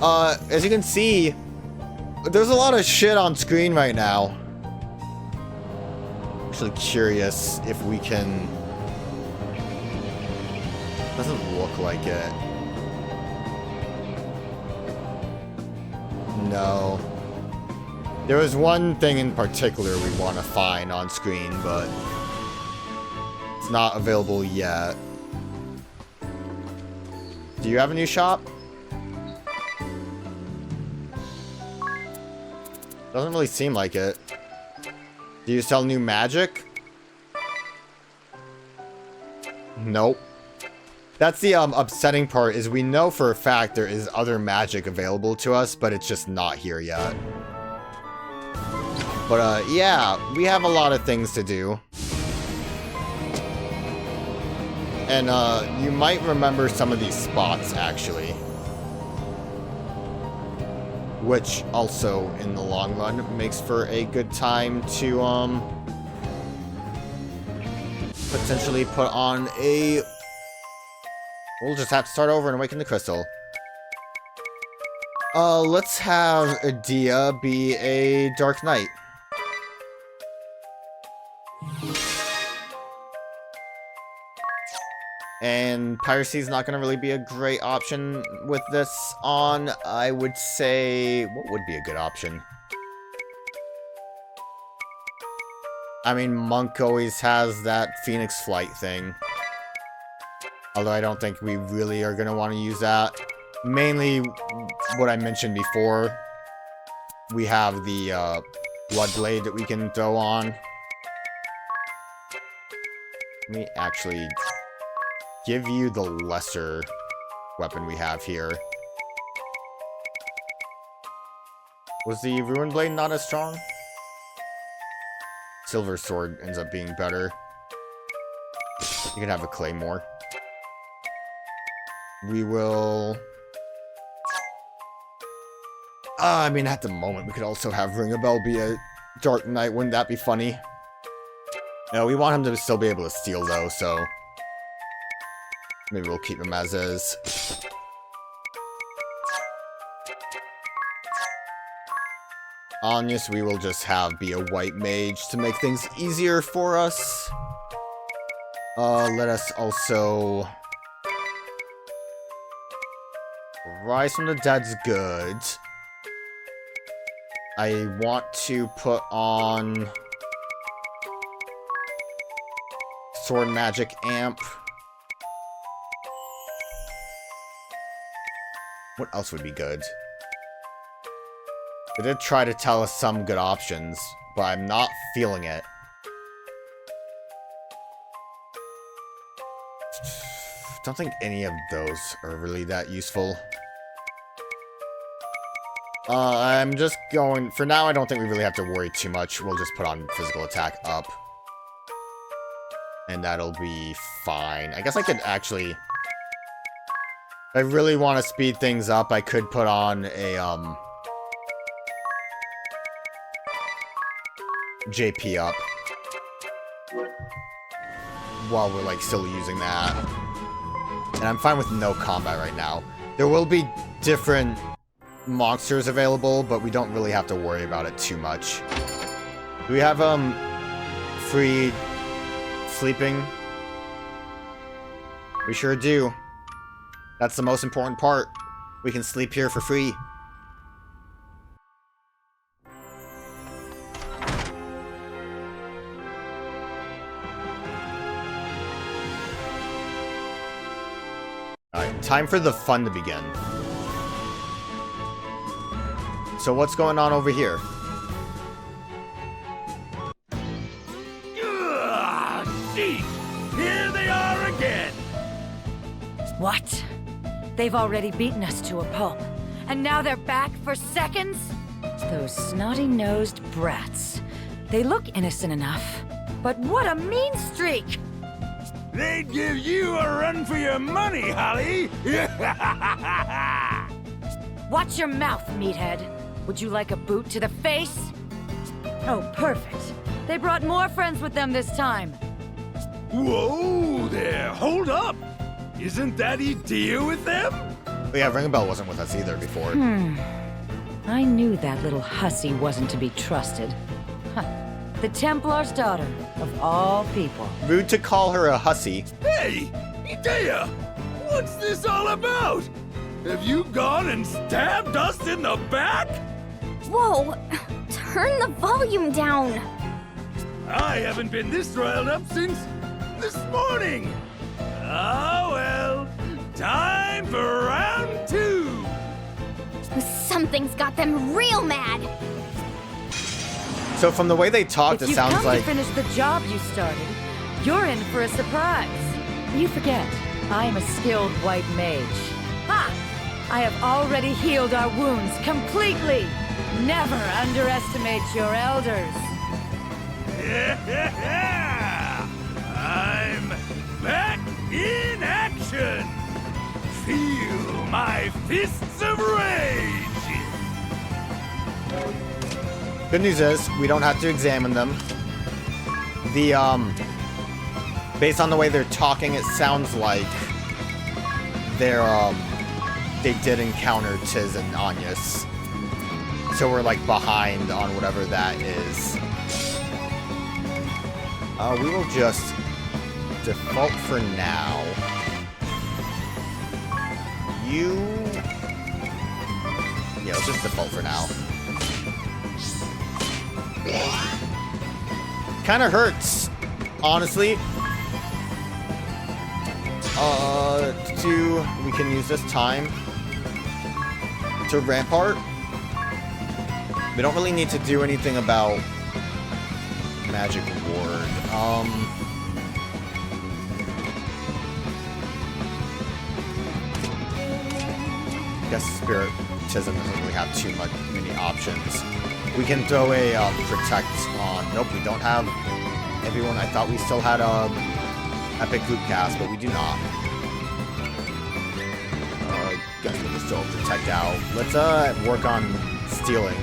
As you can see, there's a lot of shit on screen right now. Actually curious if we can... Doesn't look like it. No. There was one thing in particular we want to find on screen, but it's not available yet. Do you have a new shop? Doesn't really seem like it. Do you sell new magic? Nope. That's the upsetting part, is we know for a fact there is other magic available to us, but it's just not here yet. But yeah, we have a lot of things to do. And you might remember some of these spots, actually. Which also, in the long run, makes for a good time to potentially put on a... We'll just have to start over and awaken the crystal. Let's have Adia be a Dark Knight. And piracy is not going to really be a great option with this on. I would say... What would be a good option? I mean, Monk always has that Phoenix Flight thing. Although I don't think we really are going to want to use that. Mainly what I mentioned before. We have the Bloodblade that we can throw on. Let me actually give you the lesser weapon we have here. Was the Ruined Blade not as strong? Silver Sword ends up being better. You can have a Claymore. We will... I mean, at the moment, we could also have Ring a Bell be a Dark Knight. Wouldn't that be funny? No, we want him to still be able to steal, though, so... Maybe we'll keep him as is. Agnès, we will just have be a white mage to make things easier for us. Let us also... Rise from the Dead's good. I want to put on... Sword Magic Amp. What else would be good? They did try to tell us some good options, but I'm not feeling it. Don't think any of those are really that useful. I'm just going... For now, I don't think we really have to worry too much. We'll just put on physical attack up. And that'll be fine. I guess I could actually... If I really want to speed things up, I could put on a, JP up. While we're, like, still using that. And I'm fine with no combat right now. There will be different monsters available, but we don't really have to worry about it too much. Do we have, free sleeping? We sure do. That's the most important part. We can sleep here for free. Alright, time for the fun to begin. So what's going on over here? See, here they are again. What? They've already beaten us to a pulp, and now they're back for seconds? Those snotty-nosed brats. They look innocent enough, but what a mean streak! They'd give you a run for your money, Holly! Watch your mouth, meathead. Would you like a boot to the face? Oh, perfect. They brought more friends with them this time. Whoa there, hold up! Isn't that Idea with them? Oh, yeah, Ringabel wasn't with us either before. I knew that little hussy wasn't to be trusted. Huh. The Templar's daughter, of all people. Rude to call her a hussy. Hey, Idea! What's this all about? Have you gone and stabbed us in the back? Whoa! Turn the volume down! I haven't been this riled up since this morning. Ah, well, time for round 2. Something's got them real mad! So from the way they talked, it sounds If like... you've come to finish the job you started, you're in for a surprise. You forget, I am a skilled white mage. Ha! I have already healed our wounds completely. Never underestimate your elders. I'm back in action. Feel my fists of rage. Good news is, we don't have to examine them. Based on the way they're talking, it sounds like they did encounter Tiz and Agnès. So we're like behind on whatever that is. We will just default for now. Yeah, let's just default for now. Kinda hurts, honestly. We can use this time to rampart. We don't really need to do anything about magic ward. I guess spiritism doesn't really have too many options. We can throw a protect on. Nope, we don't have everyone. I thought we still had a epic group cast, but we do not. Guess we can still protect out. Let's work on stealing.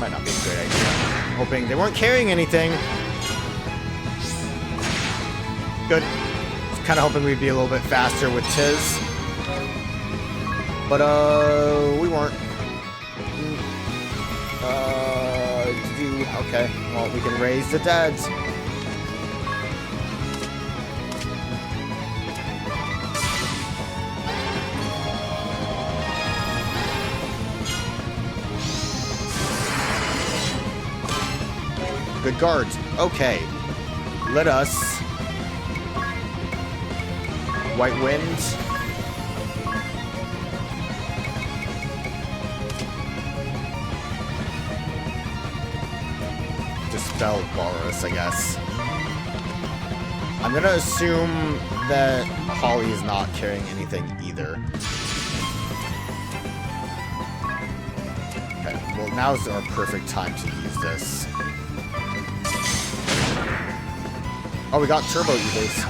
Might not be a great idea. Hoping they weren't carrying anything. Good. Kind of hoping we'd be a little bit faster with Tiz. But, we weren't. Okay. Well, we can raise the dead. Good guards. Okay. Let us... White Wind. Dispel Boris, I guess. I'm gonna assume that Holly is not carrying anything either. Okay, well now's our perfect time to use this. Oh, we got Turbo Evas.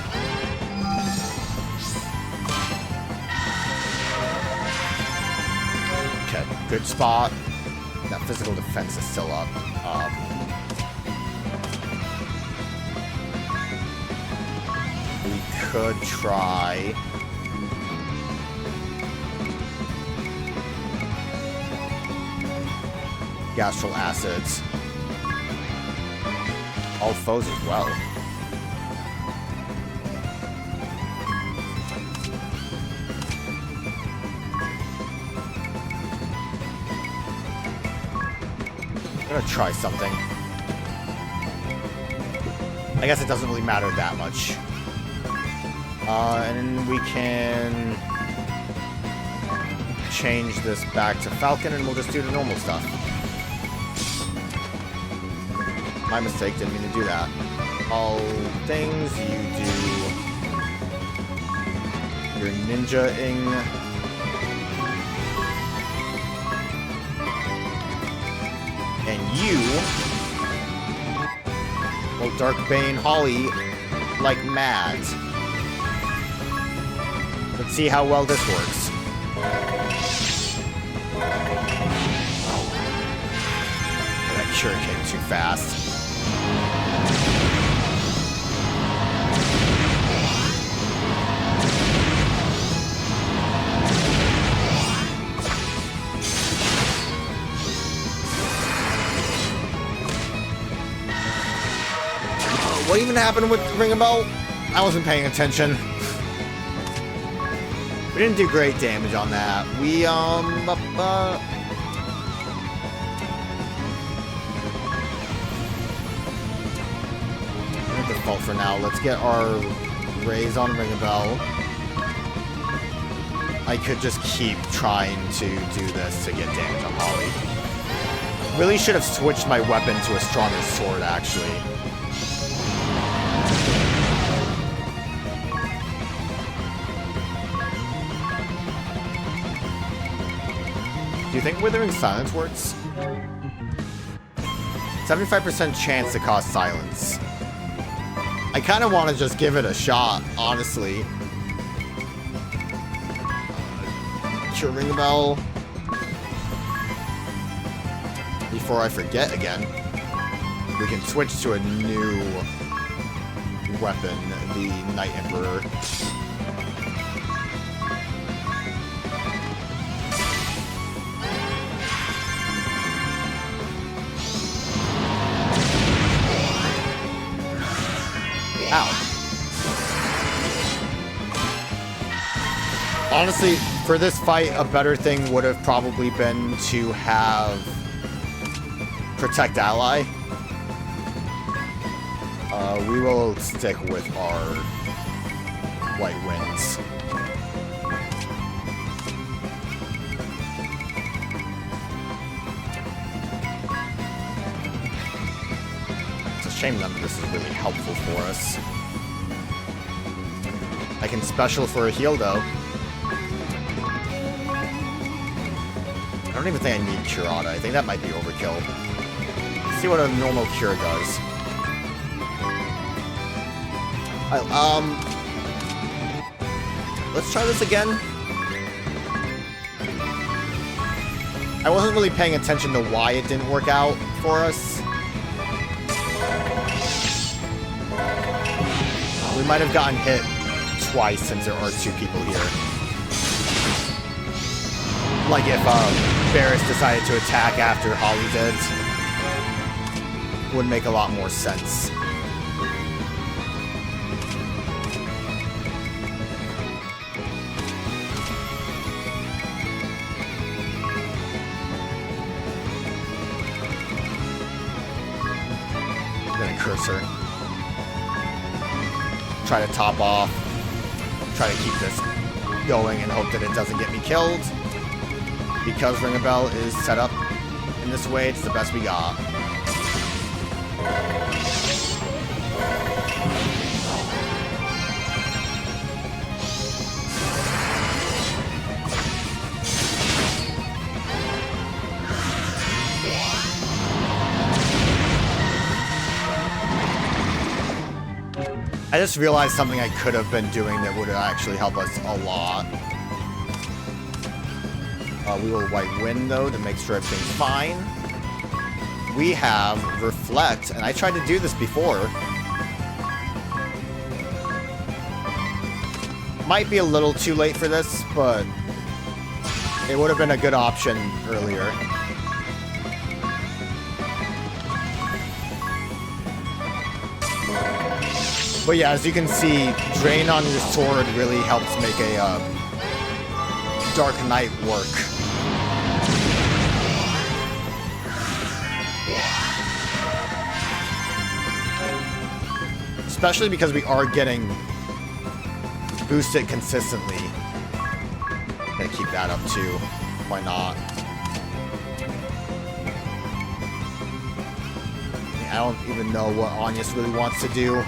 Okay, good spot. That physical defense is still up. We could try... Gastral Acids. All foes as well. I'm gonna try something. I guess it doesn't really matter that much. And then we can change this back to Falcon and we'll just do the normal stuff. My mistake, didn't mean to do that. All things, you do your ninja-ing. And you will Darkbane Holly like mad. Let's see how well this works. That Cure came too fast. What even happened with Ring a Bell? I wasn't paying attention. We didn't do great damage on that. We, default for now. Let's get our raise on Ring a Bell. I could just keep trying to do this to get damage on Holly. Really should have switched my weapon to a stronger sword, actually. Do you think Withering Silence works? 75% chance to cause silence. I kind of want to just give it a shot, honestly. Cure Ring a Bell. Before I forget again, we can switch to a new weapon, the Night Emperor. Ow. Honestly, for this fight, a better thing would have probably been to have Protect Ally. We will stick with our White Winds. Shame none of this is really helpful for us. I can special for a heal, though. I don't even think I need Curata. I think that might be overkill. Let's see what a normal cure does. Let's try this again. I wasn't really paying attention to why it didn't work out for us. We might have gotten hit twice since there are two people here. Like if Barris decided to attack after Holly did. Would make a lot more sense. I'm gonna curse her. Try to top off, try to keep this going and hope that it doesn't get me killed. Because Ring a Bell is set up in this way, it's the best we got. I just realized something I could have been doing that would actually help us a lot. We will White Wind, though, to make sure everything's fine. We have Reflect, and I tried to do this before. Might be a little too late for this, but it would have been a good option earlier. But yeah, as you can see, Drain on your sword really helps make a Dark Knight work. Especially because we are getting boosted consistently. Gonna keep that up too. Why not? I don't even know what Agnès really wants to do.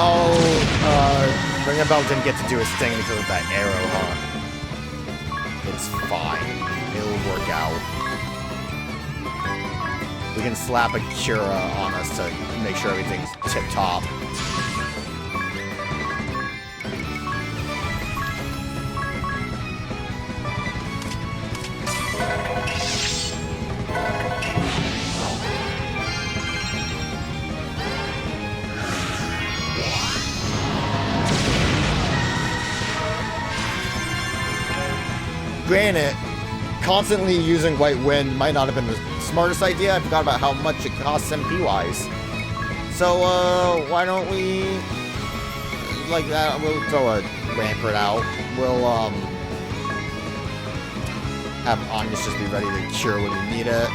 Oh, Ring a Bell didn't get to do his thing because of that arrow, huh? It's fine. It'll work out. We can slap a Cura on us to make sure everything's tip-top. Granted, constantly using White Wind might not have been the smartest idea. I forgot about how much it costs MP-wise. So, why don't we... Like that, we'll throw a Rampart out. We'll, have Agnès just be ready to cure when we need it.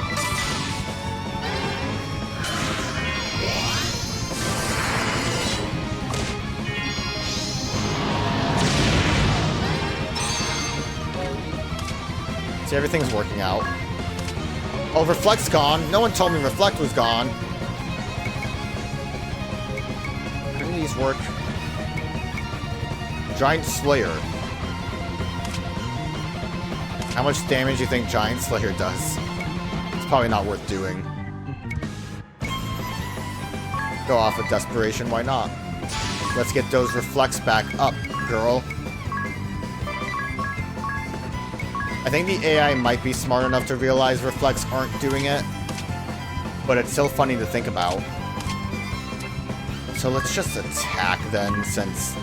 See, everything's working out. Oh, Reflect's gone. No one told me Reflect was gone. How do these work? Giant Slayer. How much damage do you think Giant Slayer does? It's probably not worth doing. Go off with Desperation, why not? Let's get those Reflects back up, girl. I think the AI might be smart enough to realize Reflects aren't doing it, but it's still funny to think about. So let's just attack then, since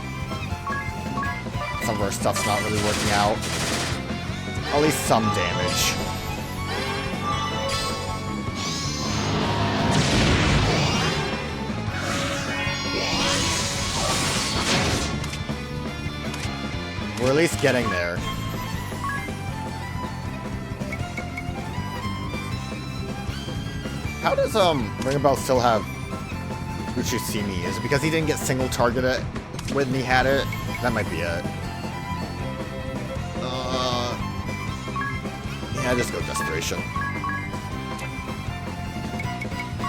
some of our stuff's not really working out. At least some damage. We're at least getting there. How does Ring a Bell still have Uchusimi? Is it because he didn't get single targeted when he had it? That might be it. Yeah, just go Desperation.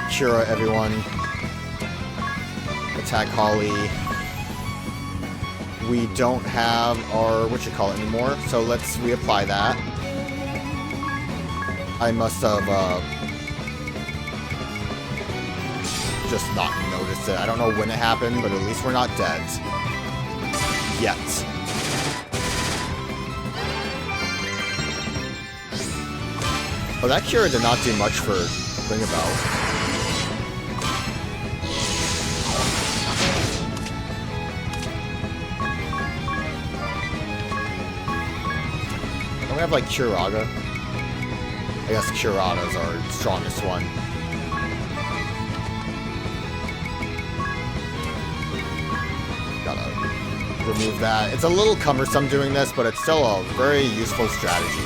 Cura everyone. Attack Holly. We don't have our whatchamacallit anymore, so let's reapply that. I must have just not noticed it. I don't know when it happened, but at least we're not dead. Yet. Oh, that cure did not do much for Ring a Bell. Don't we have like Curaga? I guess Curada's our strongest one. Gotta remove that. It's a little cumbersome doing this, but it's still a very useful strategy.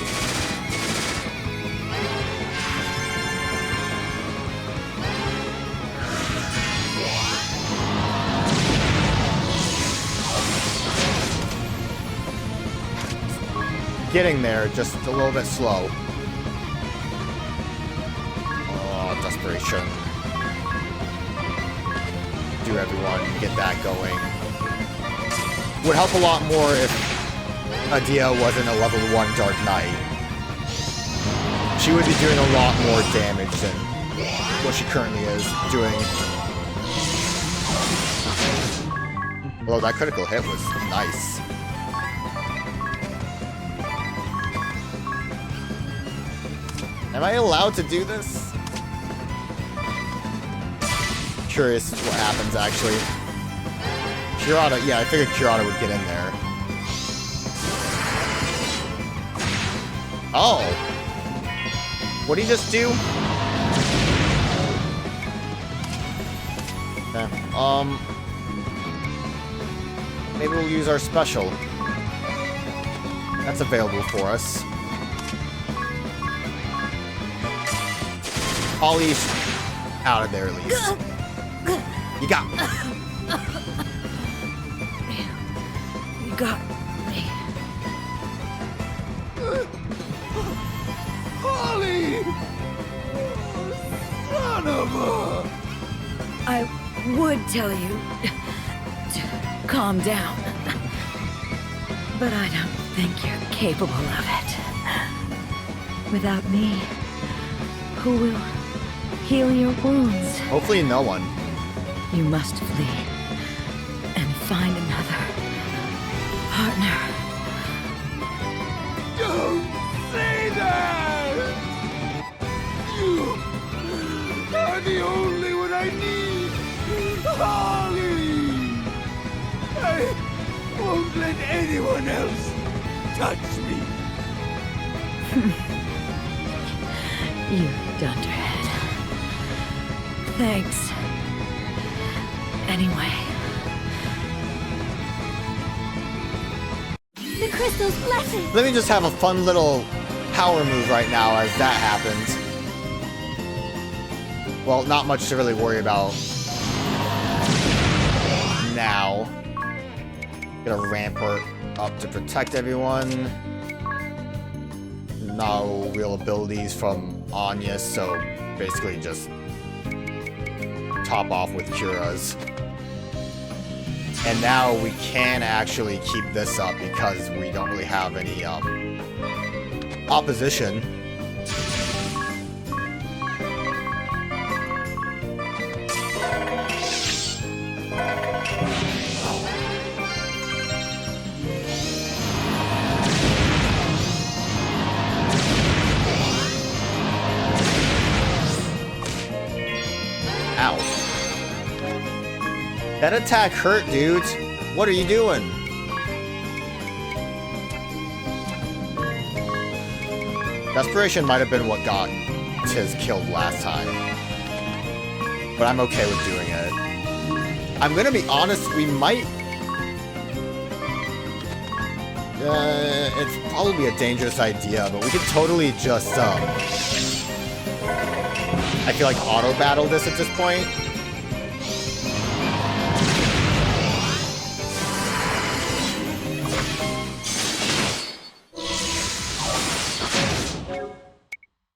Getting there, just a little bit slow. Oh, Desperation. Do everyone, get that going. Would help a lot more if Adia wasn't a level 1 Dark Knight. She would be doing a lot more damage than what she currently is doing. Although that critical hit was nice. Am I allowed to do this? Curious what happens, actually. Curada, yeah, I figured Curada would get in there. Oh! What'd he just do? Okay, maybe we'll use our special. That's available for us. Ollie's out of there at least. You got me. You got me. Holly! Son of a... I would tell you to calm down, but I don't think you're capable of it. Without me, who will heal your wounds? Hopefully no one. You must flee and find another partner. Don't say that! You are the only one I need! Holly! I won't let anyone else touch me! You dunderhead. Thanks. Anyway. The crystal's blessing! Let me just have a fun little power move right now as that happens. Well, not much to really worry about now. Gonna rampart up to protect everyone. No real abilities from Agnès, so basically just top off with Cura's. And now we can actually keep this up because we don't really have any opposition. Ow. That attack hurt, dudes. What are you doing? Desperation might have been what got Tiz killed last time. But I'm okay with doing it. I'm gonna be honest, we might... it's probably a dangerous idea, but we could totally just, I feel like auto-battle this at this point.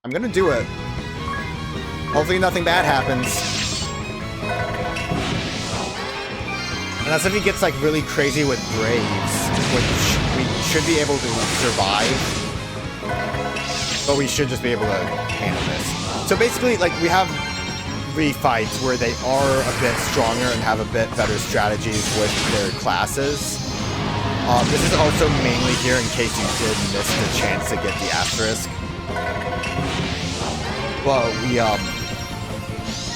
I'm gonna do it. Hopefully nothing bad happens. And that's if he gets like really crazy with Braves, which we should be able to survive. But we should just be able to handle this. So basically, like, we have refights where they are a bit stronger and have a bit better strategies with their classes. This is also mainly here in case you did miss the chance to get the asterisk. But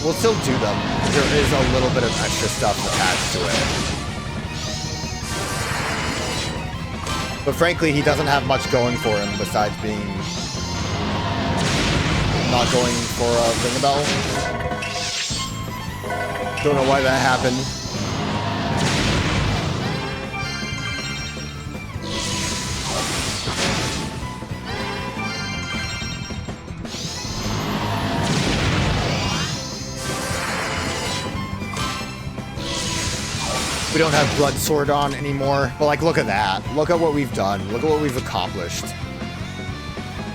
we'll still do them. There is a little bit of extra stuff attached to it. But frankly, he doesn't have much going for him besides being not going for a ring a bell. Don't know why that happened. We don't have Blood Sword on anymore, but like, look at that. Look at what we've done. Look at what we've accomplished.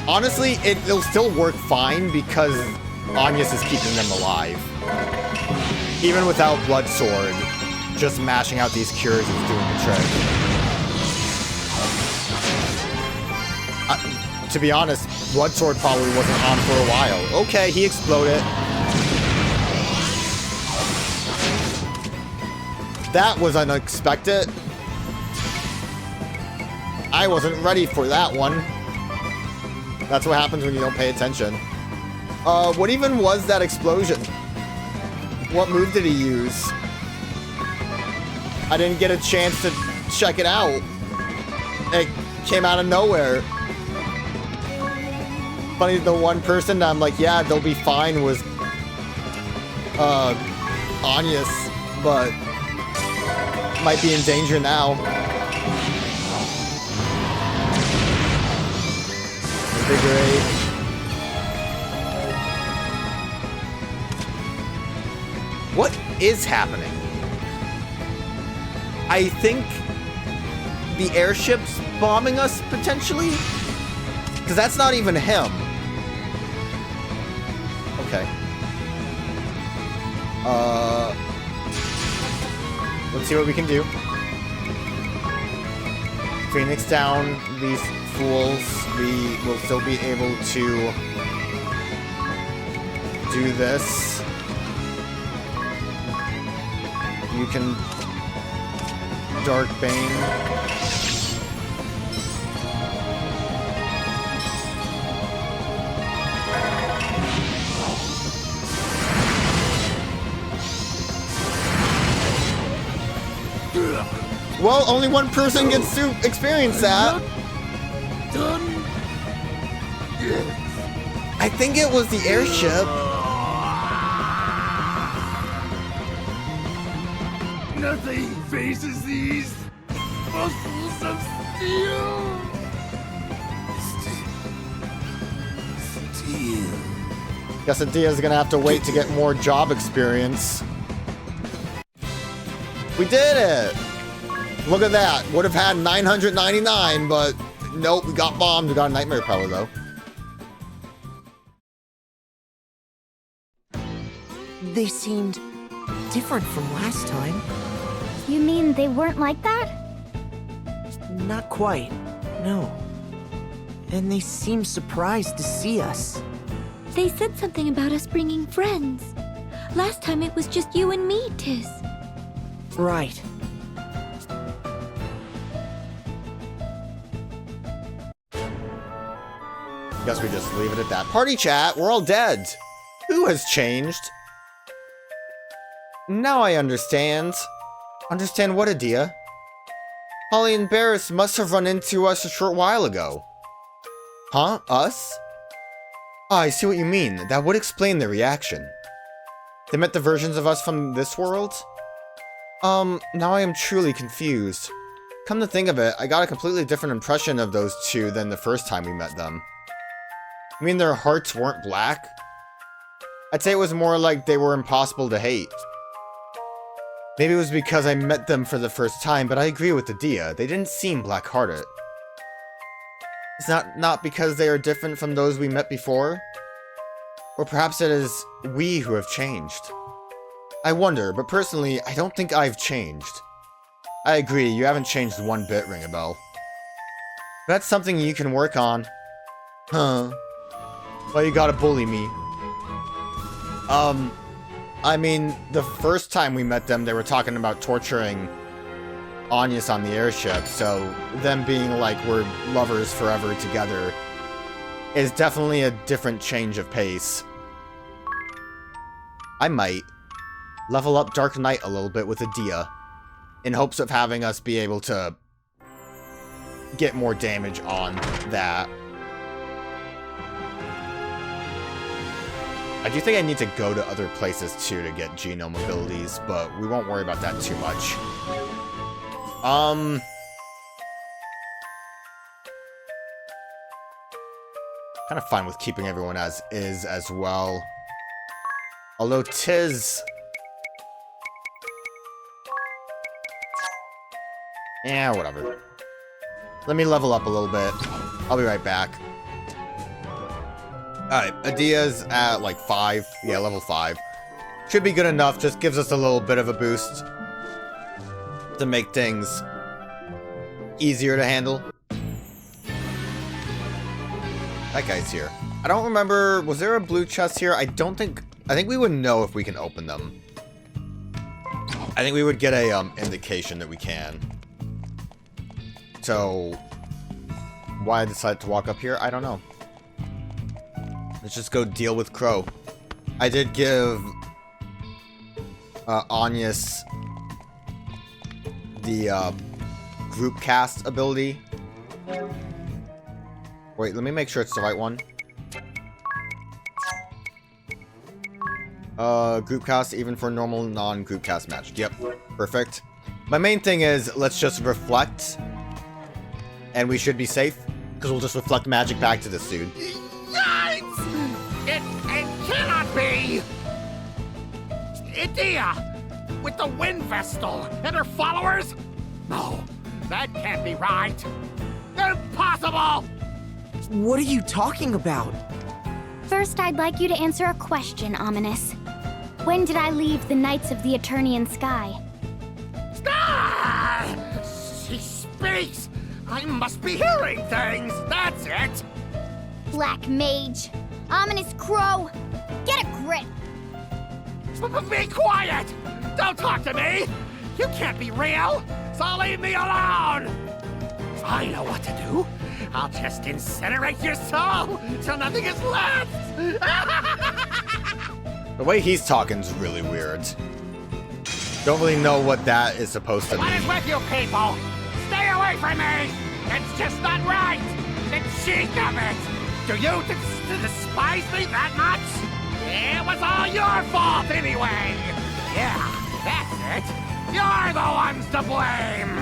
Honestly, it'll still work fine because Agnès is keeping them alive. Even without Blood Sword, just mashing out these cures is doing the trick. To be honest, Blood Sword probably wasn't on for a while. Okay, he exploded. That was unexpected. I wasn't ready for that one. That's what happens when you don't pay attention. What even was that explosion? What move did he use? I didn't get a chance to check it out. It came out of nowhere. Funny, the one person that I'm like, yeah, they'll be fine was Agnès, but might be in danger now. Invigorate. What is happening? I think the airship's bombing us, potentially? Because that's not even him. Okay. Let's see what we can do. Phoenix down these fools. We will still be able to do this. You can Dark Bane. Well, only one person gets to experience that. I think it was the airship. Nothing faces these muscles of steel. Steel. Guess Adia's gonna have to wait to get more job experience. We did it! Look at that. Would have had 999, but nope, we got bombed. We got a nightmare power though. They seemed different from last time. You mean they weren't like that? Not quite, no. And they seemed surprised to see us. They said something about us bringing friends. Last time it was just you and me, Tiz. Right. Guess we just leave it at that. Party chat, we're all dead. Who has changed? Now I understand. Understand what, Adia? Holly and Barris must have run into us a short while ago. Huh? Us? Ah, I see what you mean. That would explain their reaction. They met the versions of us from this world? Now I am truly confused. Come to think of it, I got a completely different impression of those two than the first time we met them. You mean their hearts weren't black? I'd say it was more like they were impossible to hate. Maybe it was because I met them for the first time, but I agree with Adia. They didn't seem black-hearted. It's not because they are different from those we met before? Or perhaps it is we who have changed. I wonder, but personally, I don't think I've changed. I agree, you haven't changed one bit, Ringabel. That's something you can work on. Huh. Well, you gotta bully me. I mean, the first time we met them, they were talking about torturing Agnès on the airship, so them being like, we're lovers forever together is definitely a different change of pace. I might level up Dark Knight a little bit with Adia, in hopes of having us be able to get more damage on that. I do think I need to go to other places too to get genome abilities, but we won't worry about that too much. Kind of fine with keeping everyone as is as well. Although Tiz... yeah, whatever. Let me level up a little bit. I'll be right back. Alright, Adia's at like 5. Yeah, level 5. Should be good enough, just gives us a little bit of a boost to make things easier to handle. That guy's here. I don't remember, was there a blue chest here? I think we would know if we can open them. I think we would get a indication that we can. So, why I decided to walk up here, I don't know. Let's just go deal with Crow. I did give Agnès the group cast ability. Wait, let me make sure it's the right one. Group cast even for normal non-group cast match. Yep, perfect. My main thing is, let's just reflect. And we should be safe, because we'll just reflect magic back to this dude. Yikes! It cannot be! Adia! With the wind vestal and her followers? No, that can't be right. Impossible! What are you talking about? First, I'd like you to answer a question, Ominous. When did I leave the Knights of the Eternian Sky? Ah! She speaks! I must be hearing things, that's it! Black Mage. Ominous Crow. Get a grip. Be quiet! Don't talk to me! You can't be real, so leave me alone! I know what to do. I'll just incinerate your soul till nothing is left! The way he's talking's really weird. Don't really know what that is supposed to What is mean. with you people? Stay away from me! It's just not right! The cheek of it! Do you despise me that much? It was all your fault anyway. Yeah, that's it. You're the ones to blame.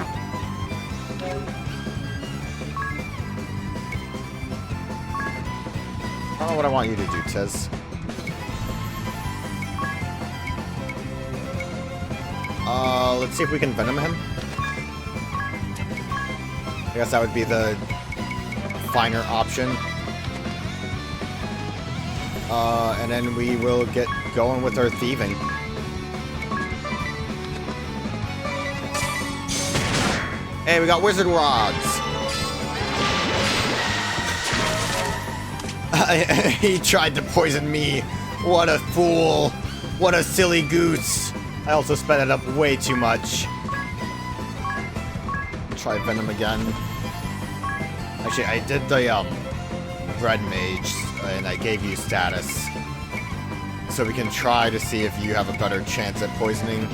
I don't know what I want you to do, Tiz. Let's see if we can venom him. I guess that would be the finer option. And then we will get going with our thieving. Hey, we got wizard rods! He tried to poison me. What a fool. What a silly goose. I also sped it up way too much. Try venom again. Actually, I did the red mage, and I gave you status. So we can try to see if you have a better chance at poisoning.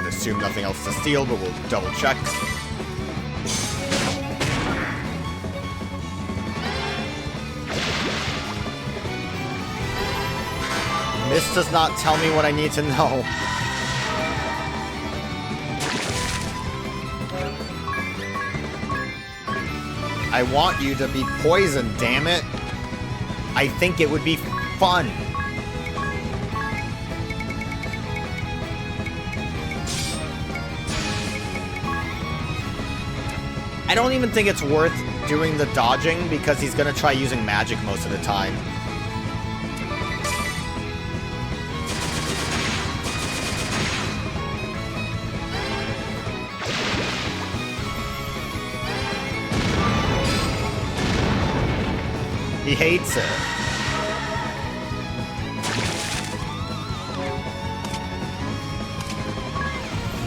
Assume nothing else to steal, but we'll double check. This does not tell me what I need to know. I want you to be poisoned, damn it. I think it would be fun. I don't even think it's worth doing the dodging because he's gonna try using magic most of the time. He hates it.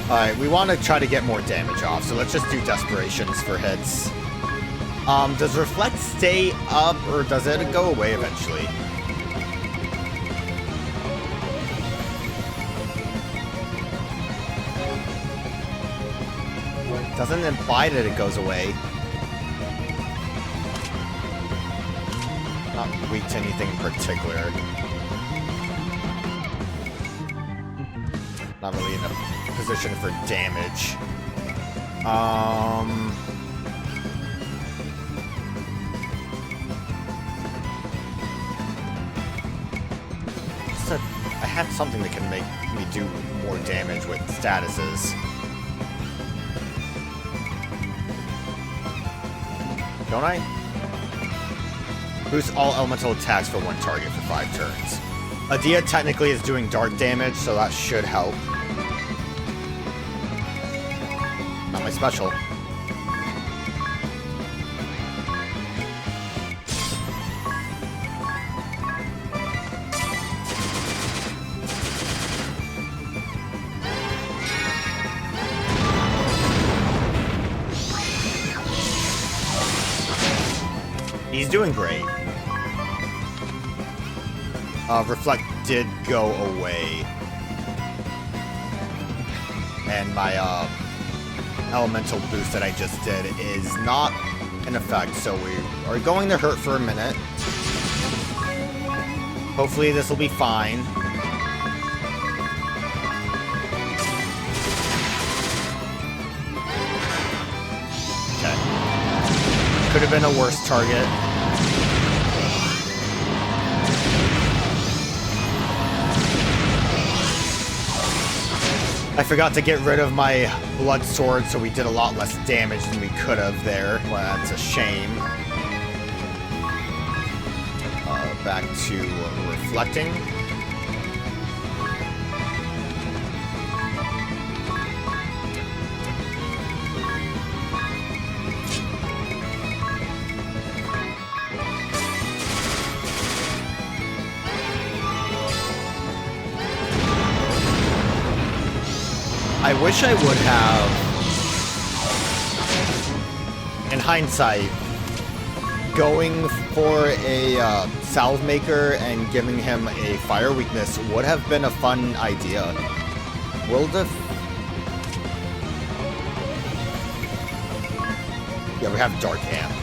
Alright, we want to try to get more damage off, so let's just do Desperations for hits. Does Reflect stay up, or does it go away eventually? Doesn't imply that it goes away. Not weak to anything in particular. Not really in a position for damage. I had something that can make me do more damage with statuses. Don't I? Boost all elemental attacks for one target for 5 turns. Adia technically is doing dark damage, so that should help. Not my special. He's doing great. Reflect did go away. And my elemental boost that I just did is not in effect, so we are going to hurt for a minute. Hopefully this will be fine. Okay. Could have been a worse target. I forgot to get rid of my blood sword, so we did a lot less damage than we could have there. Well, that's a shame. Back to reflecting. I wish I would have, in hindsight, going for a salve maker and giving him a fire weakness would have been a fun idea. Will the... Yeah, we have Dark Amp.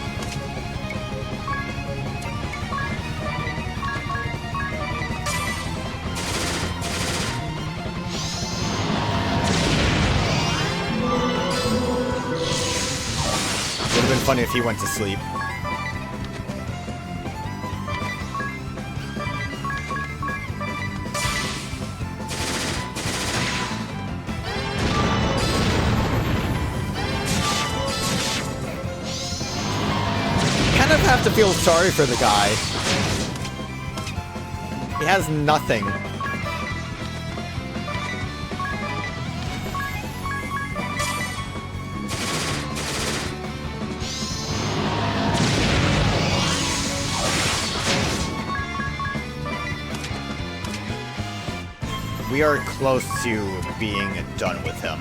Would have been funny if he went to sleep. Kind of have to feel sorry for the guy. He has nothing. We are close to being done with him.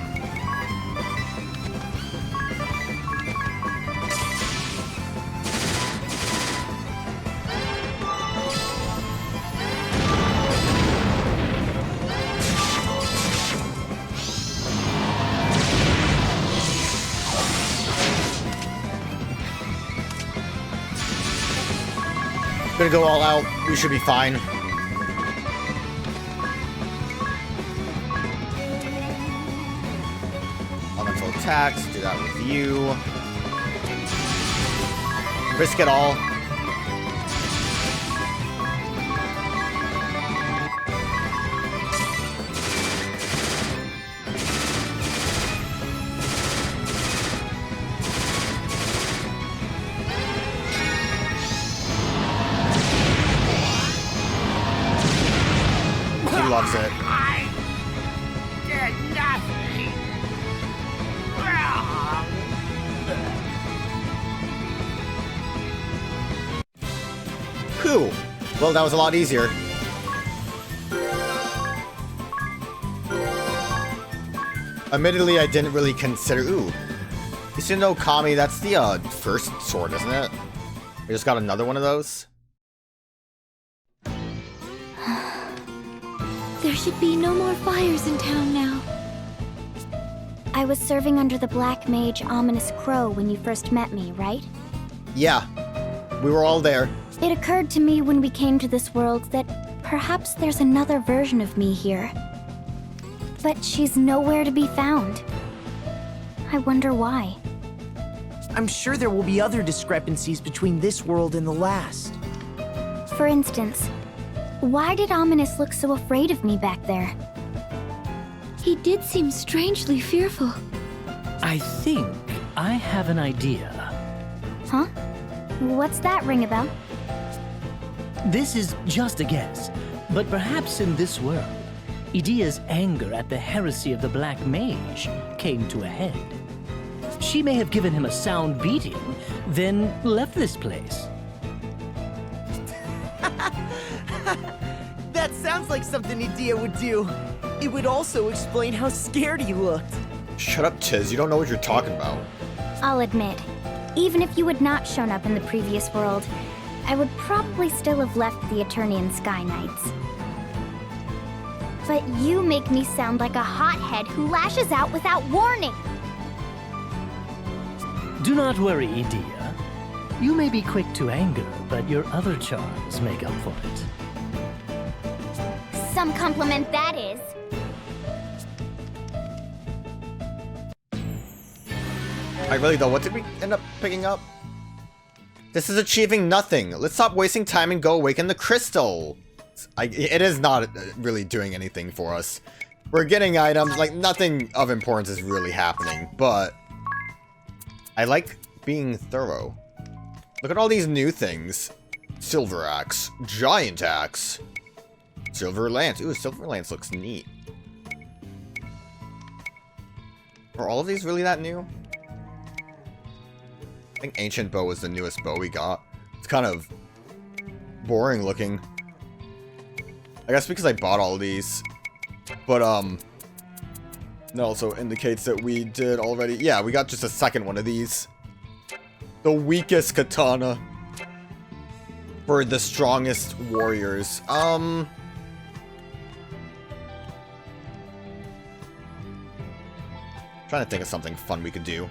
Gonna go all out. We should be fine. Elemental attacks. Do that with you. Risk it all. He loves it. I did nothing wrong. Whew. Well, that was a lot easier. Admittedly, I didn't really consider... Ooh. Isuno Kami, that's the first sword, isn't it? I just got another one of those. There should be no more fires in town now. I was serving under the Black Mage Ominous Crow when you first met me, right? Yeah. We were all there. It occurred to me when we came to this world that perhaps there's another version of me here. But she's nowhere to be found. I wonder why. I'm sure there will be other discrepancies between this world and the last. For instance, why did Ominous look so afraid of me back there? He did seem strangely fearful. I think I have an idea. Huh? What's that ring about? This is just a guess, but perhaps in this world, Idia's anger at the heresy of the Black Mage came to a head. She may have given him a sound beating, then left this place. That sounds like something Idia would do. It would also explain how scared he looked. Shut up, Tiz. You don't know what you're talking about. I'll admit, even if you had not shown up in the previous world, I would probably still have left the Eternian Sky Knights. But you make me sound like a hothead who lashes out without warning. Do not worry, Idia. You may be quick to anger, but your other charms make up for it. Some compliment that is. I really don't. What did we end up picking up? This is achieving nothing. Let's stop wasting time and go awaken the crystal. It is not really doing anything for us. We're getting items, like nothing of importance is really happening, but I like being thorough. Look at all these new things. Silver Axe, Giant Axe, Silver Lance. Ooh, Silver Lance looks neat. Are all of these really that new? I think Ancient Bow was the newest bow we got. It's kind of boring looking. I guess because I bought all of these. But, that also indicates that we did already... Yeah, we got just a second one of these. The weakest katana. For the strongest warriors. Trying to think of something fun we could do.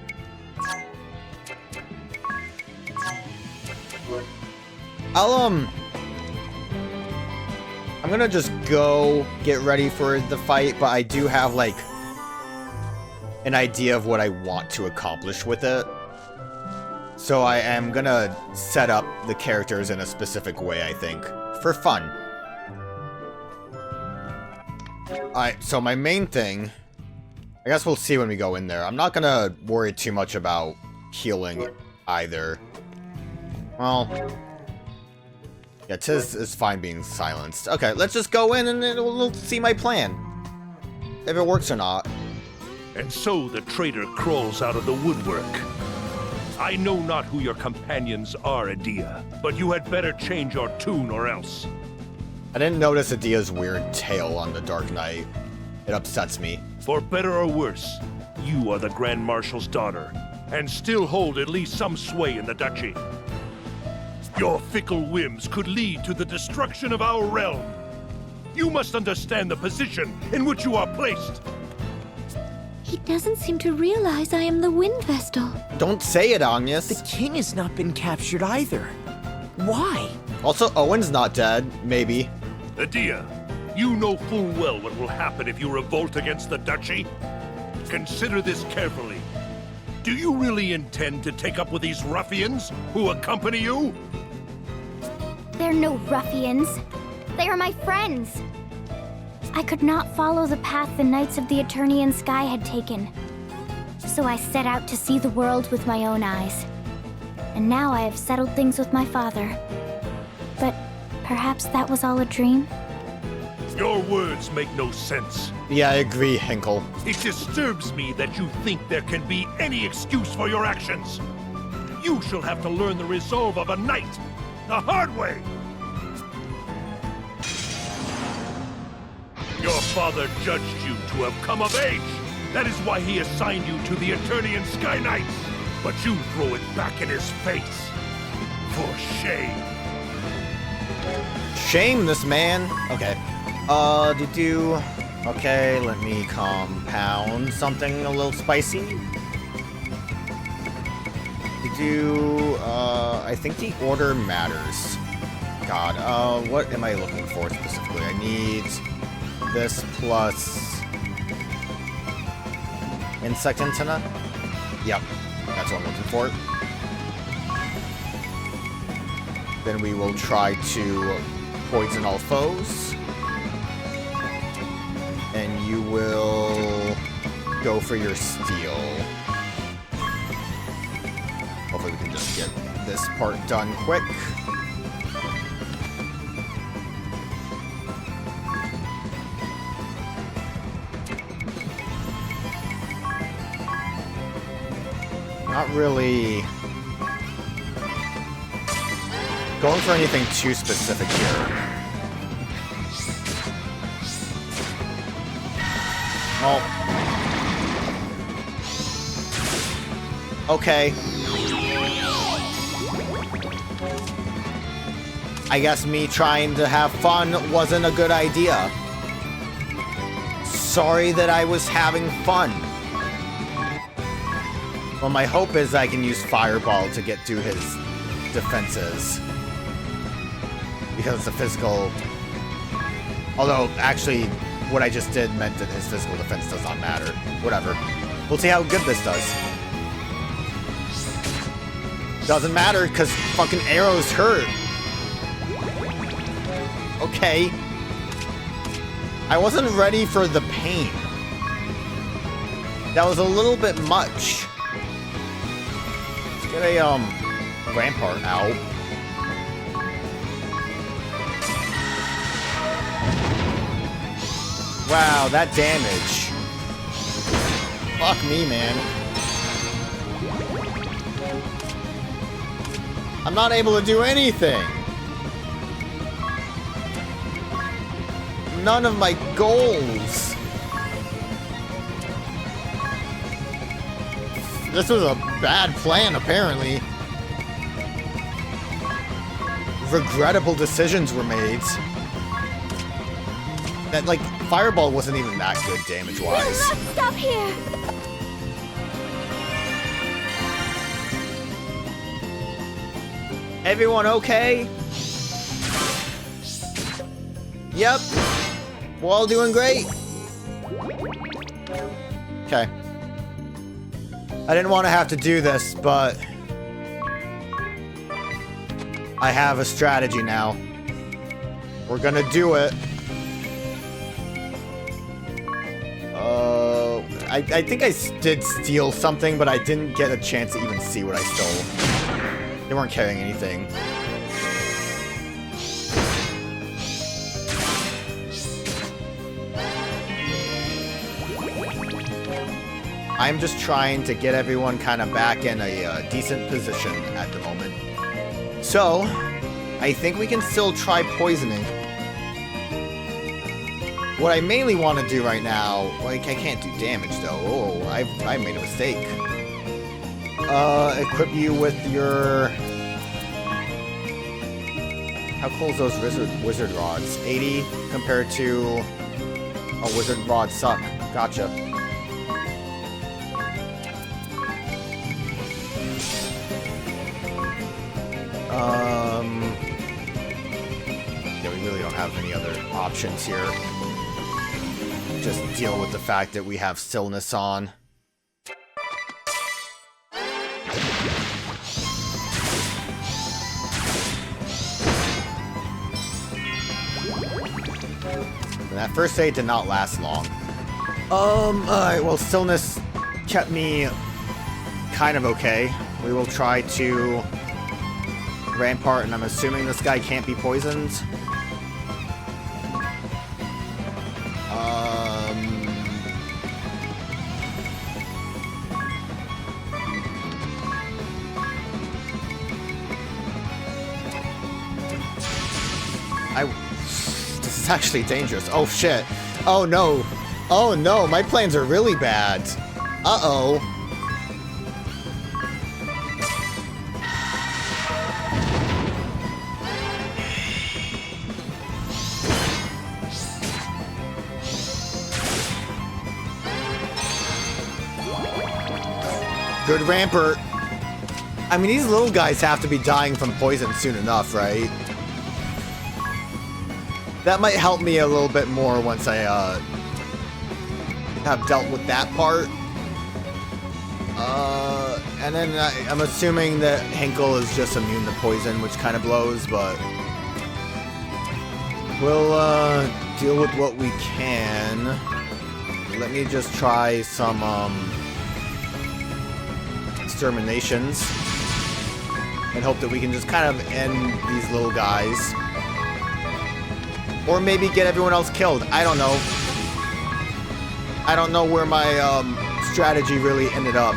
I'm gonna just go get ready for the fight, but I do have, like, an idea of what I want to accomplish with it. So I am gonna set up the characters in a specific way, I think, for fun. Alright, so my main thing, I guess we'll see when we go in there. I'm not gonna worry too much about healing either. Well, yeah, Tiz is fine being silenced. Okay, let's just go in and then we'll see my plan. If it works or not. And so the traitor crawls out of the woodwork. I know not who your companions are, Adia, but you had better change your tune or else. I didn't notice Adia's weird tail on the Dark Knight. It upsets me. For better or worse, you are the Grand Marshal's daughter, and still hold at least some sway in the duchy. Your fickle whims could lead to the destruction of our realm. You must understand the position in which you are placed. He doesn't seem to realize I am the Wind Vestal. Don't say it, Agnès. The king has not been captured either. Why? Also, Owen's not dead. Maybe. Adia, you know full well what will happen if you revolt against the duchy. Consider this carefully. Do you really intend to take up with these ruffians who accompany you? They're no ruffians. They are my friends. I could not follow the path the Knights of the Eternian Sky had taken. So I set out to see the world with my own eyes. And now I have settled things with my father. But perhaps that was all a dream? Your words make no sense. Yeah, I agree, Heinkel. It disturbs me that you think there can be any excuse for your actions. You shall have to learn the resolve of a knight, the hard way. Your father judged you to have come of age. That is why he assigned you to the Eternian Sky Knights. But you throw it back in his face. For shame. Shame this man. Okay. Okay, let me compound something a little spicy. I think the order matters. God, what am I looking for specifically? I need this plus insect antenna. Yep, that's what I'm looking for. Then we will try to poison all foes. And you will go for your steel. Hopefully we can just get this part done quick. Not really going for anything too specific here. Oh. Okay. I guess me trying to have fun wasn't a good idea. Sorry that I was having fun. Well, my hope is I can use Fireball to get through his defenses. Because the physical... Although, actually, what I just did meant that his physical defense does not matter. Whatever. We'll see how good this does. Doesn't matter, because fucking arrows hurt. Okay. I wasn't ready for the pain. That was a little bit much. Let's get a, rampart out. Wow, that damage. Fuck me, man. I'm not able to do anything. None of my goals. This was a bad plan, apparently. Regrettable decisions were made. That, like, Fireball wasn't even that good damage-wise. We'll not stop here! Everyone okay? Yep. We're all doing great. Okay. I didn't want to have to do this, but I have a strategy now. We're gonna do it. I think I did steal something, but I didn't get a chance to even see what I stole. They weren't carrying anything. I'm just trying to get everyone kind of back in a decent position at the moment. So, I think we can still try poisoning. What I mainly want to do right now, like, I can't do damage though. Oh, I made a mistake. Equip you with your... How cool is those wizard rods? 80 compared to... Oh, wizard rods suck. Gotcha. Yeah, we really don't have any other options here. Just deal with the fact that we have stillness on. And that first aid did not last long. Alright, well, stillness kept me kind of okay. We will try to rampart, and I'm assuming this guy can't be poisoned. This is actually dangerous. Oh shit. Oh no. Oh no, my plans are really bad. Uh-oh. Good rampart. I mean, these little guys have to be dying from poison soon enough, right? That might help me a little bit more once I have dealt with that part. And then I'm assuming that Heinkel is just immune to poison, which kind of blows, but we'll deal with what we can. Let me just try some exterminations and hope that we can just kind of end these little guys. Or maybe get everyone else killed. I don't know. I don't know where my strategy really ended up.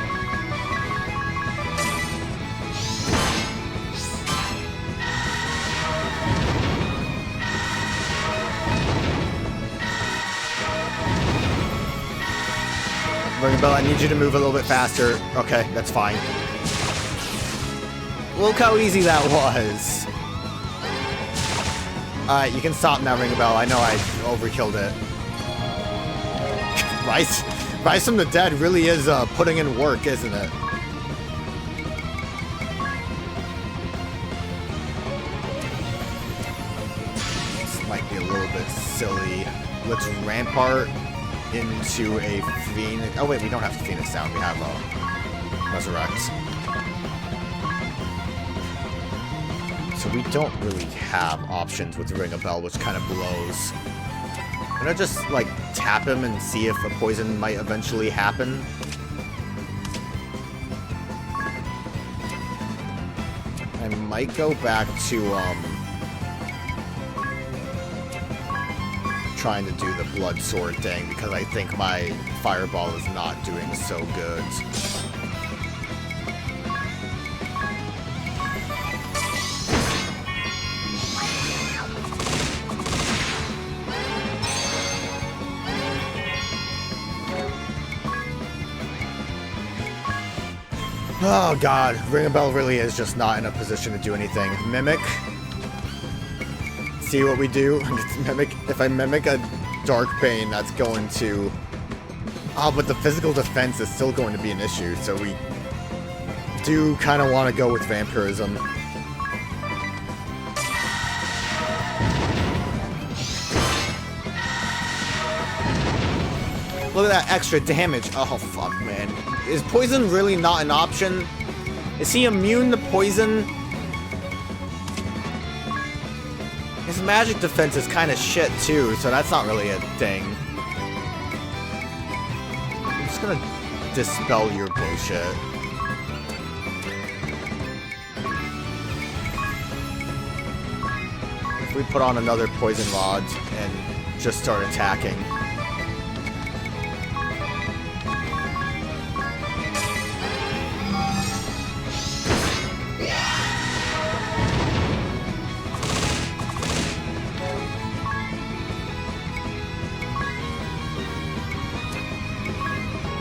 Ring a bell, I need you to move a little bit faster. Okay, that's fine. Look how easy that was. Alright, you can stop now, Ring a Bell. I know I overkilled it. Rise from the Dead really is putting in work, isn't it? This might be a little bit silly. Let's rampart into a Phoenix. Oh wait, we don't have Phoenix down. We have Resurrect. So we don't really have options with Ring a Bell, which kind of blows. I'm gonna just, like, tap him and see if a poison might eventually happen. I might go back to, trying to do the blood sword thing, because I think my fireball is not doing so good. Oh god, Ring a Bell really is just not in a position to do anything. Mimic. See what we do? Mimic. If I mimic a Dark Bane, that's going to... Oh, but the physical defense is still going to be an issue, so we do kind of want to go with Vampirism. Look at that extra damage. Oh, fuck, man. Is poison really not an option? Is he immune to poison? His magic defense is kind of shit, too, so that's not really a thing. I'm just gonna dispel your bullshit. If we put on another poison rod and just start attacking.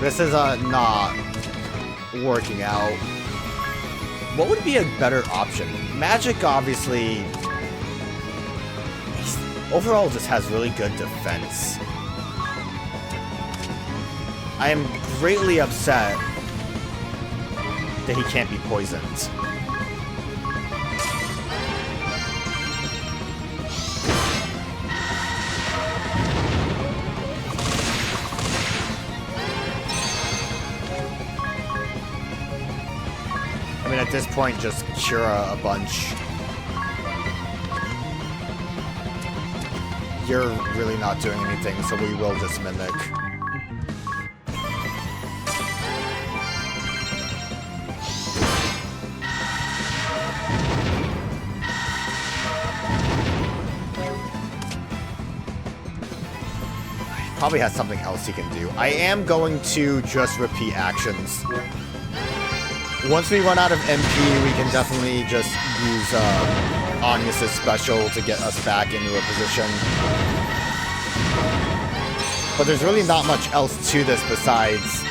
This is not working out. What would be a better option? Magic, obviously, overall just has really good defense. I am greatly upset that he can't be poisoned. I mean, at this point, just Cura a bunch. You're really not doing anything, so we will just Mimic. Probably has something else he can do. I am going to just repeat actions. Once we run out of MP, we can definitely just use Agnès' special to get us back into a position. But there's really not much else to this besides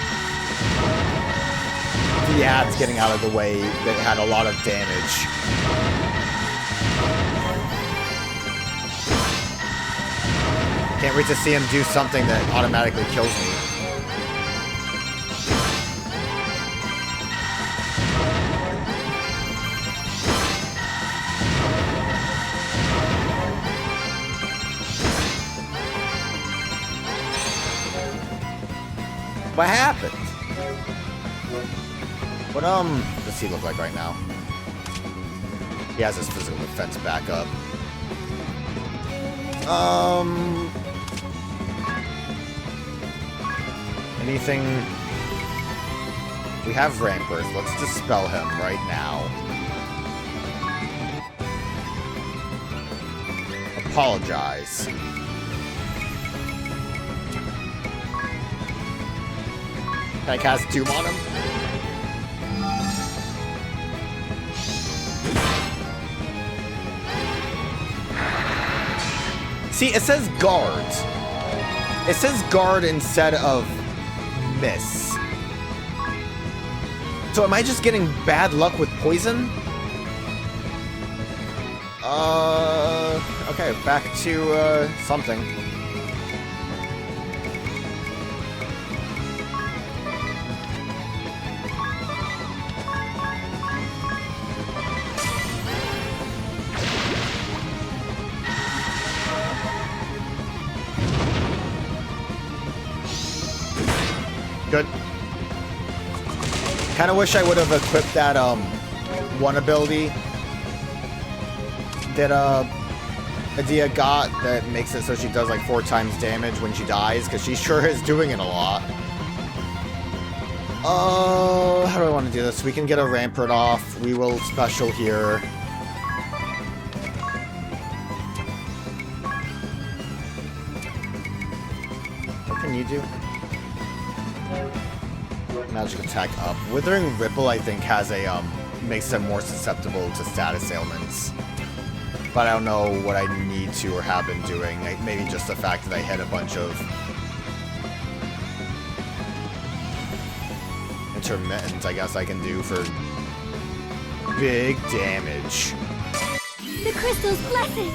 the ads getting out of the way that had a lot of damage. Can't wait to see him do something that automatically kills me. What happened? What, does he look like right now? He has his physical defense back up. Anything? We have Rampers. Let's dispel him right now. Apologize. Can I cast Doom on him? See, it says guard. It says guard instead of miss. So am I just getting bad luck with poison? Okay, back to, something. Good. Kind of wish I would have equipped that, one ability that, Adia got that makes it so she does, like, 4 times damage when she dies, because she sure is doing it a lot. How do I want to do this? We can get a Rampart off. We will special here. What can you do? Magic attack up. Withering Ripple, I think, has a, makes them more susceptible to status ailments. But I don't know what I need to or have been doing. Like, maybe just the fact that I hit a bunch of intermittent, I guess I can do for big damage. The crystal's blessing!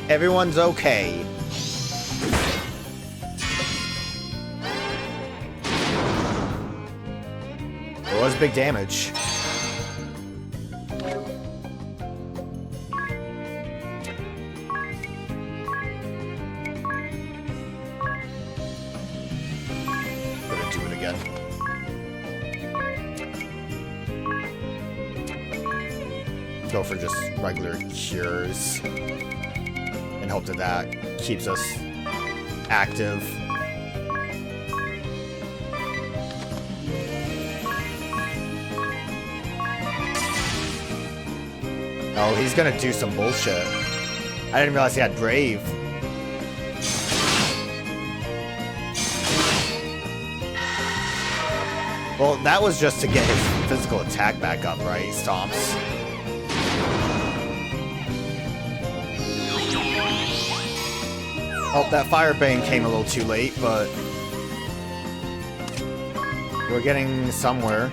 Everyone's okay. It was big damage. go for just regular cures and hope that that keeps us active. Oh, he's gonna do some bullshit. I didn't realize he had Brave. Well, that was just to get his physical attack back up, right? Stomps. Oh, that Firebane came a little too late, but we're getting somewhere.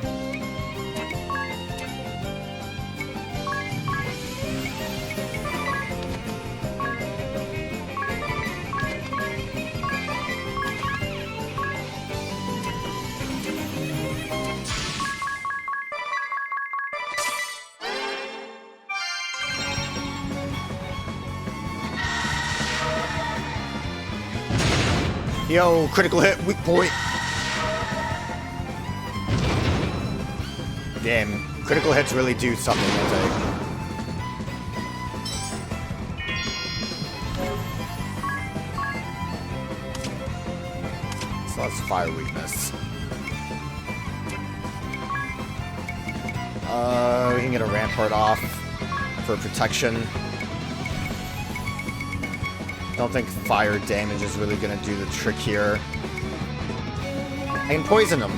Yo, critical hit, weak point. Damn, critical hits really do something, don't they? So that's fire weakness. We can get a rampart off for protection. Don't think fire damage is really gonna do the trick here. I can poison him.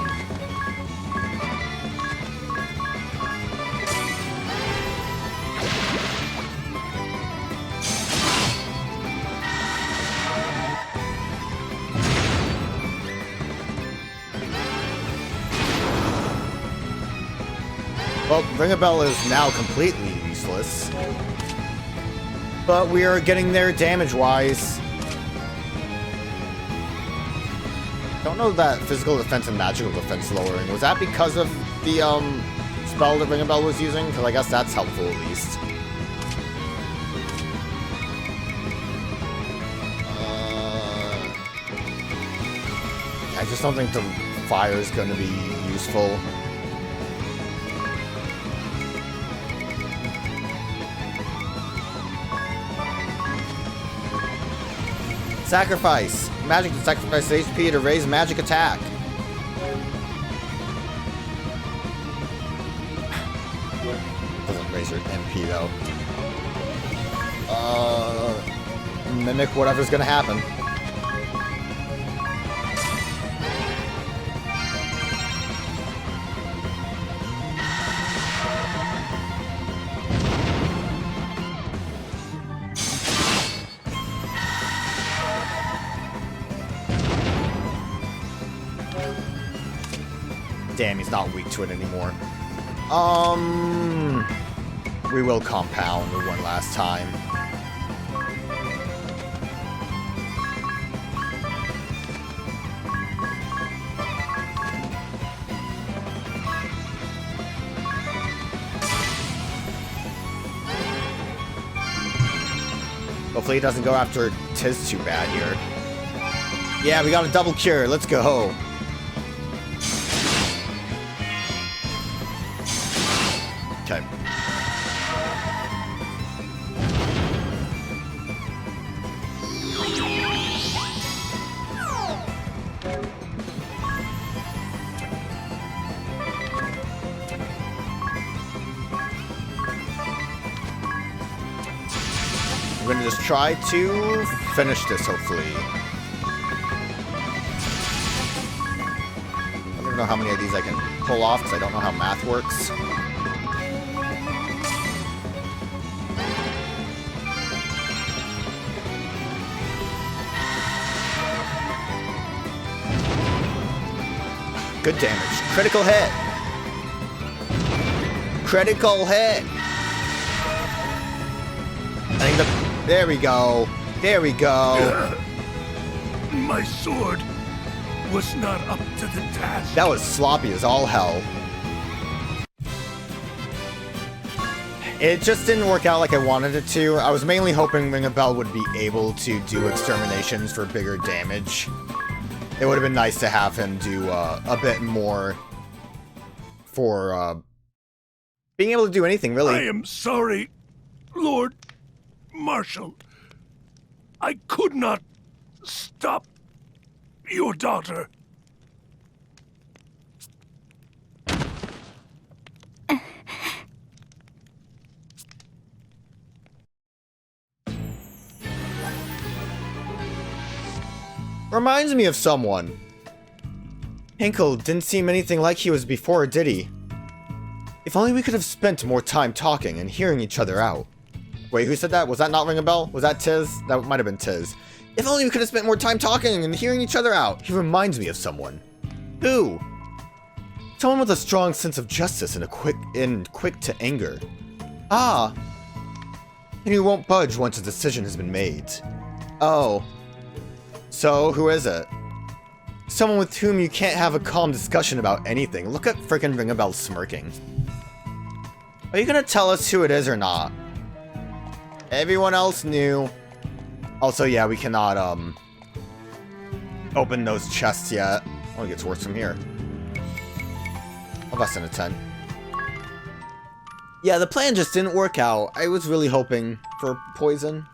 Well, Ring a Bell is now completely useless. But we are getting there damage-wise. Don't know that physical defense and magical defense lowering. Was that because of the spell that Ring a Bell was using? Because I guess that's helpful at least. I just don't think the fire is going to be useful. Sacrifice. Magic to sacrifice HP to raise magic attack. Doesn't raise your MP though. Mimic whatever's gonna happen. Damn, he's not weak to it anymore. We will compound one last time. Hopefully he doesn't go after Tiz too bad here. Yeah, we got a double cure. Let's go. Okay. We're gonna just try to finish this, hopefully. I don't know how many of these I can pull off because I don't know how math works. Good damage. Critical hit. Critical hit. I think there we go. There we go. My sword was not up to the task. That was sloppy as all hell. It just didn't work out like I wanted it to. I was mainly hoping Ring a Bell would be able to do exterminations for bigger damage. It would have been nice to have him do a bit more for being able to do anything, really. I am sorry, Lord Marshal. I could not stop your daughter. Reminds me of someone. Heinkel didn't seem anything like he was before, did he? If only we could have spent more time talking and hearing each other out. Wait, who said that? Was that not ring a bell? Was that Tiz? That might have been Tiz. If only we could have spent more time talking and hearing each other out. He reminds me of someone. Who? Someone with a strong sense of justice and quick to anger. Ah. And who won't budge once a decision has been made. Oh. So, who is it? Someone with whom you can't have a calm discussion about anything. Look at frickin' Ringabel smirking. Are you gonna tell us who it is or not? Everyone else knew. Also, yeah, we cannot, open those chests yet. Oh, it gets worse from here. Less than a 10. Yeah, the plan just didn't work out. I was really hoping for poison.